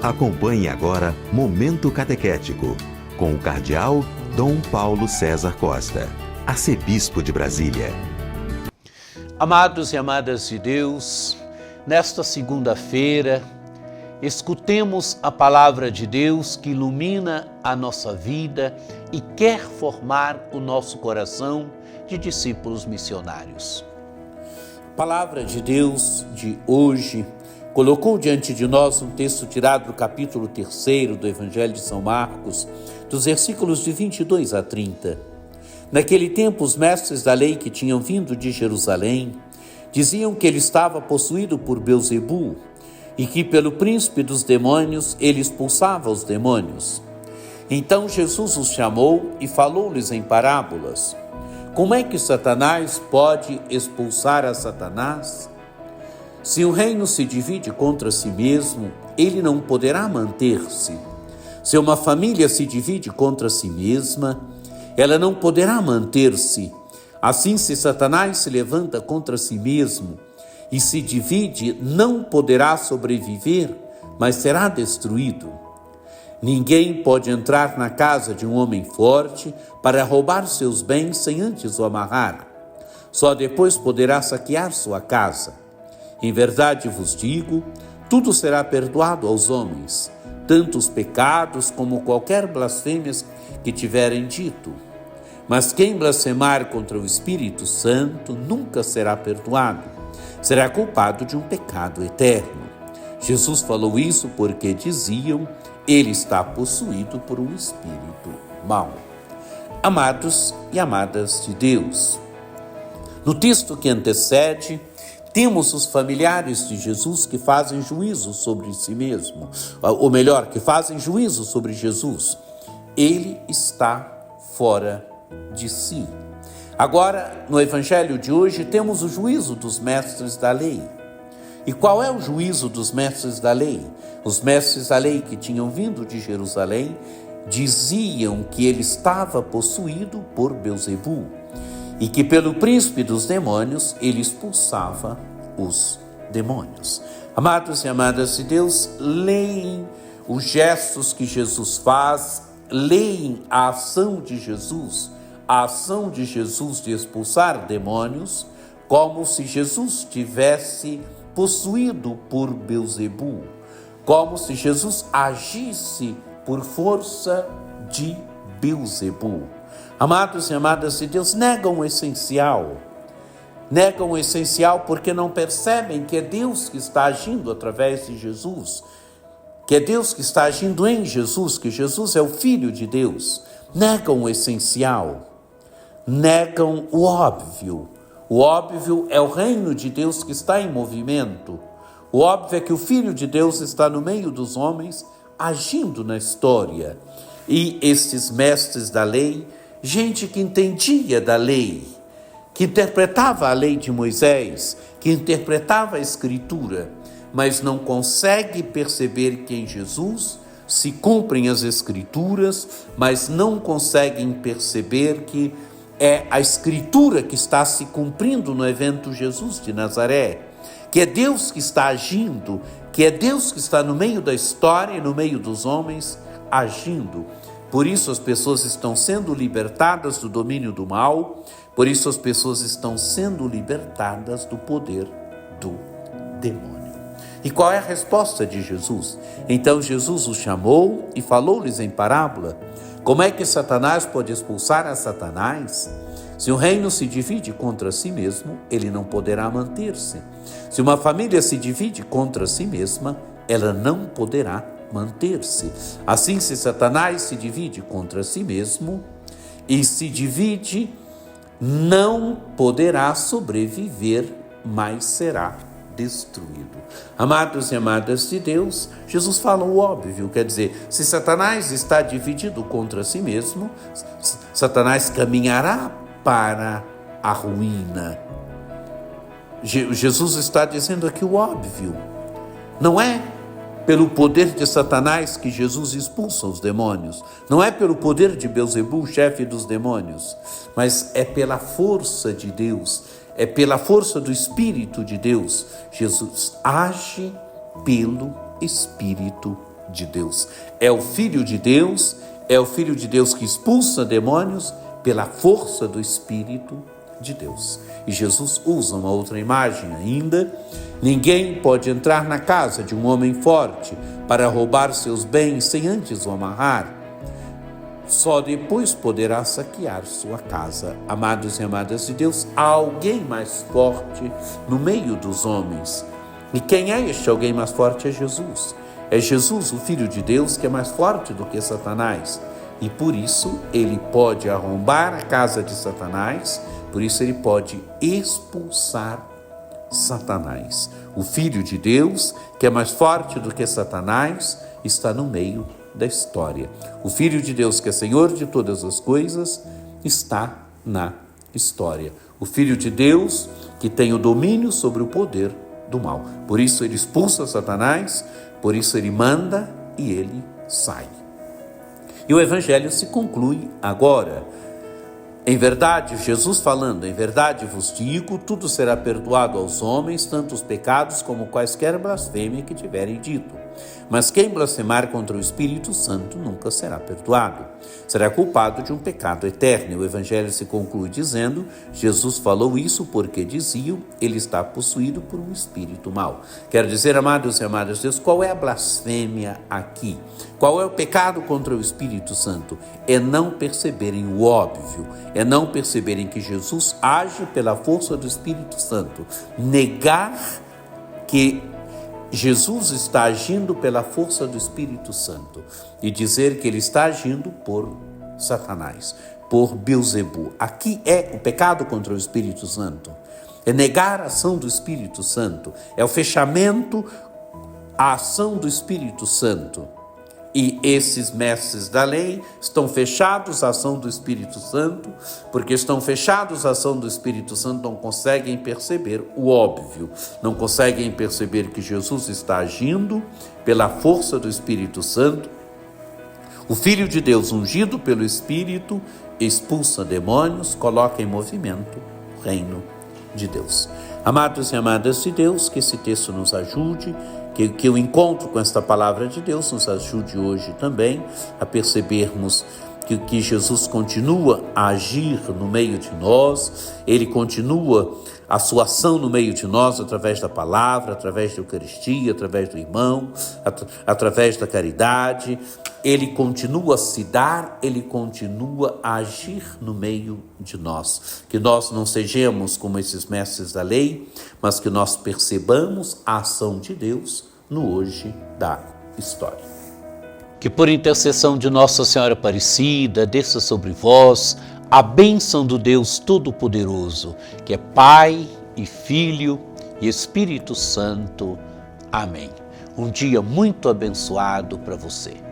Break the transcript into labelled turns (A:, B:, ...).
A: Acompanhe agora Momento Catequético, com o Cardeal Dom Paulo César Costa, arcebispo de Brasília.
B: Amados e amadas de Deus, nesta segunda-feira, escutemos a palavra de Deus que ilumina a nossa vida e quer formar o nosso coração de discípulos missionários. A palavra de Deus de hoje colocou diante de nós um texto tirado do capítulo 3 do Evangelho de São Marcos, dos versículos de 22 a 30. Naquele tempo, os mestres da lei que tinham vindo de Jerusalém diziam que ele estava possuído por Belzebu e que pelo príncipe dos demônios ele expulsava os demônios. Então Jesus os chamou e falou-lhes em parábolas. Como é que Satanás pode expulsar a Satanás? Se o reino se divide contra si mesmo, ele não poderá manter-se. Se uma família se divide contra si mesma, ela não poderá manter-se. Assim, se Satanás se levanta contra si mesmo e se divide, não poderá sobreviver, mas será destruído. Ninguém pode entrar na casa de um homem forte para roubar seus bens sem antes o amarrar. Só depois poderá saquear sua casa. Em verdade vos digo, tudo será perdoado aos homens, tanto os pecados como qualquer blasfêmia que tiverem dito. Mas quem blasfemar contra o Espírito Santo nunca será perdoado, será culpado de um pecado eterno. Jesus falou isso porque diziam, ele está possuído por um espírito mau. Amados e amadas de Deus, no texto que antecede, temos os familiares de Jesus que fazem juízo sobre si mesmo, ou melhor, que fazem juízo sobre Jesus. Ele está fora de si. Agora, no Evangelho de hoje, temos o juízo dos mestres da lei. E qual é o juízo dos mestres da lei? Os mestres da lei que tinham vindo de Jerusalém diziam que ele estava possuído por Belzebu e que pelo príncipe dos demônios ele expulsava os demônios. Amados e amadas de Deus, leem os gestos que Jesus faz, leem a ação de Jesus de expulsar demônios, como se Jesus tivesse possuído por Belzebu, como se Jesus agisse por força de Belzebu. Amados e amadas de Deus, negam o essencial porque não percebem que é Deus que está agindo através de Jesus, que é Deus que está agindo em Jesus, que Jesus é o Filho de Deus. Negam o essencial, negam o óbvio. O óbvio é o reino de Deus que está em movimento. O óbvio é que o Filho de Deus está no meio dos homens, agindo na história. E estes mestres da lei, gente que entendia da lei, que interpretava a lei de Moisés, que interpretava a Escritura, mas não consegue perceber que em Jesus se cumprem as Escrituras, mas não conseguem perceber que é a Escritura que está se cumprindo no evento Jesus de Nazaré, que é Deus que está agindo, que é Deus que está no meio da história e no meio dos homens agindo. Por isso as pessoas estão sendo libertadas do domínio do mal, por isso as pessoas estão sendo libertadas do poder do demônio. E qual é a resposta de Jesus? Então Jesus os chamou e falou-lhes em parábola. Como é que Satanás pode expulsar a Satanás? Se o reino se divide contra si mesmo, ele não poderá manter-se. Se uma família se divide contra si mesma, ela não poderá manter-se. Assim, se Satanás se divide contra si mesmo e se divide, não poderá sobreviver, mas será destruído. Amados e amadas de Deus, Jesus fala o óbvio, quer dizer, se Satanás está dividido contra si mesmo, Satanás caminhará para a ruína. Jesus está dizendo aqui o óbvio. Não é pelo poder de Satanás que Jesus expulsa os demônios. Não é pelo poder de Belzebu, chefe dos demônios, mas é pela força de Deus, é pela força do Espírito de Deus. Jesus age pelo Espírito de Deus. É o Filho de Deus, é o Filho de Deus que expulsa demônios pela força do Espírito de Deus. E Jesus usa uma outra imagem ainda: ninguém pode entrar na casa de um homem forte para roubar seus bens sem antes o amarrar. Só depois poderá saquear sua casa. Amados e amadas de Deus, há alguém mais forte no meio dos homens. E quem é este alguém mais forte? É Jesus. É Jesus, o Filho de Deus, que é mais forte do que Satanás. E por isso ele pode arrombar a casa de Satanás, por isso ele pode expulsar Satanás. O Filho de Deus, que é mais forte do que Satanás, está no meio da história. O Filho de Deus, que é Senhor de todas as coisas, está na história. O Filho de Deus, que tem o domínio sobre o poder do mal. Por isso ele expulsa Satanás, por isso ele manda e ele sai. E o Evangelho se conclui agora. Em verdade, Jesus falando, em verdade vos digo, tudo será perdoado aos homens, tanto os pecados como quaisquer blasfêmia que tiverem dito. Mas quem blasfemar contra o Espírito Santo nunca será perdoado. Será culpado de um pecado eterno. O Evangelho se conclui dizendo, Jesus falou isso porque diziam, ele está possuído por um espírito mau. Quero dizer, amados e amadas de Deus, qual é a blasfêmia aqui? Qual é o pecado contra o Espírito Santo? É não perceberem o óbvio, é não perceberem que Jesus age pela força do Espírito Santo. Negar que Jesus está agindo pela força do Espírito Santo e dizer que ele está agindo por Satanás, por Beelzebu. Aqui é o pecado contra o Espírito Santo. É negar a ação do Espírito Santo. É o fechamento à ação do Espírito Santo. E esses mestres da lei estão fechados à ação do Espírito Santo, porque estão fechados à ação do Espírito Santo, não conseguem perceber o óbvio, não conseguem perceber que Jesus está agindo pela força do Espírito Santo. O Filho de Deus, ungido pelo Espírito, expulsa demônios, coloca em movimento o reino de Deus. Amados e amadas de Deus, que esse texto nos ajude, que o encontro com esta palavra de Deus nos ajude hoje também a percebermos que Jesus continua a agir no meio de nós, ele continua a sua ação no meio de nós através da palavra, através da Eucaristia, através do irmão, através da caridade. Ele continua a se dar, ele continua a agir no meio de nós. Que nós não sejamos como esses mestres da lei, mas que nós percebamos a ação de Deus no hoje da história.
C: Que por intercessão de Nossa Senhora Aparecida, desça sobre vós a bênção do Deus Todo-Poderoso, que é Pai e Filho e Espírito Santo. Amém. Um dia muito abençoado para você.